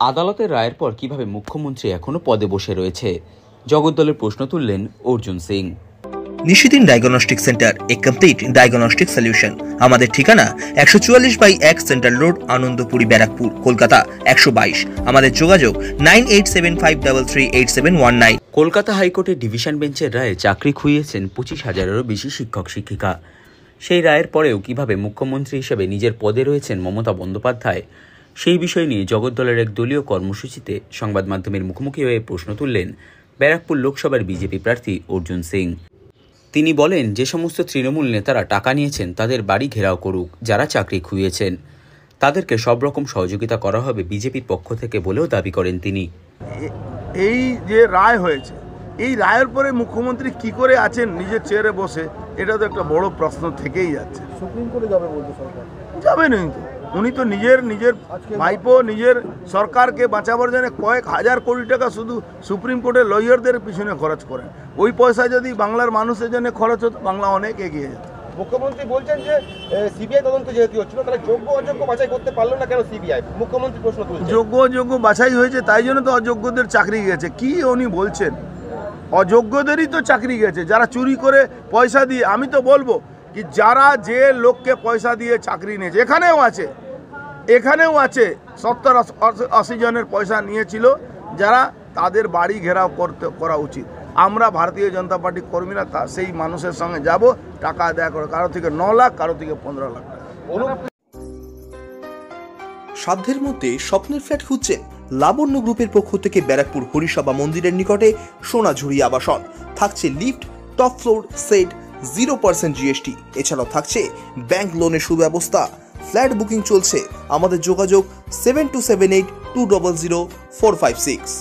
আদালতের রায়ের পর কিভাবে মুখ্যমন্ত্রী এখনো পদে বসে রয়েছে, জগদ্দলের প্রশ্ন তুললেন অর্জুন সিং। নিশিদিন ডায়াগনস্টিক সেন্টার, এ কমপ্লিট ডায়াগনস্টিক সলিউশন। আমাদের ঠিকানা 144/1 সেন্ট্রাল রোড, আনন্দপুরি, ব্যারাকপুর, কলকাতা 122। আমাদের যোগাযোগ 9875338719। কলকাতা হাইকোর্টের ডিভিশন বেঞ্চের রায়ে চাকরি খুইয়েছেন 25,000-এরও বেশি শিক্ষক শিক্ষিকা। সেই রায়ের পরেও কিভাবে মুখ্যমন্ত্রী হিসেবে নিজের পদে রয়েছেন মমতা বন্দ্যোপাধ্যায়, সেই বিষয় নিয়ে জগদ্দলের এক দলীয় কর্মসূচিতে সংবাদ মাধ্যমের মুখোমুখি হয়ে প্রশ্ন তুললেন ব্যারাকপুর লোকসভার বিজেপি প্রার্থী অর্জুন সিং। তিনি বলেন, যে সমস্ত তৃণমূল নেতারা টাকা নিয়েছেন তাদের বাড়ি ঘেরাও করুক, যারা চাকরি খুইয়েছেন তাদেরকে সব রকম সহযোগিতা করা হবে বিজেপির পক্ষ থেকে বলেও দাবি করেন তিনি। এই যে রায় হয়েছে, এই রায়ের পরে মুখ্যমন্ত্রী কি করে আছেন নিজের চেয়ারে বসে, এটা তো একটা বড় প্রশ্ন থেকেই যাচ্ছে। সুপ্রিম কোর্টে যাবে বলতে সরকার যাবে না, উনি তো নিজের ভাইপো নিজের সরকারকে বাঁচাবার জন্য কয়েক হাজার কোটি টাকা শুধু সুপ্রিম কোর্টের লয়ারদের পিছনে খরচ করেন। ওই পয়সা যদি বাংলার মানুষের জন্য খরচ হতো, বাংলা অনেক এগিয়ে যেত। মুখ্যমন্ত্রী বলছেন যে সিবিআই তদন্ত যেহেতু হচ্ছিল, তাহলে যোগ্য অযোগ্য বাছাই করতে পারলো না কেন সিবিআই? মুখ্যমন্ত্রী প্রশ্ন তুলছেন। যোগ্য অযোগ্য বাছাই হয়েছে, তাই জন্য তো অযোগ্যদের চাকরি গেছে। কি উনি বলছেন? অযোগ্যদেরই তো চাকরি গেছে, যারা চুরি করে পয়সা দিয়ে। আমি তো বলবো কি, যারা যে লোককে পয়সা দিয়ে চাকরি নিয়েছে, এখানেও আছে 70-80 জনের পয়সা নিয়েছিল, যারা তাদের বাড়ি ঘেরাও করা উচিত। আমরা ভারতীয় জনতা পার্টি কর্মীরা সেই মানুষের সঙ্গে যাব, টাকা আদায় করে, কারো থেকে 9 লাখ, কারো থেকে 15 লাখ টাকা। সাধ্যের মধ্যে স্বপ্নের ফ্ল্যাট খুঁজছেন? লাবণ্য গ্রুপের পক্ষ থেকে ব্যারাকপুর হরিসভা মন্দিরের নিকটে সোনাঝুরি আবাসন। থাকছে lift, top floor set, 0% GST। এছাড়াও থাকছে ব্যাংক লোনের সুব্যবস্থা। ফ্ল্যাট বুকিং চলছে। আমাদের যোগাযোগ 7278200456।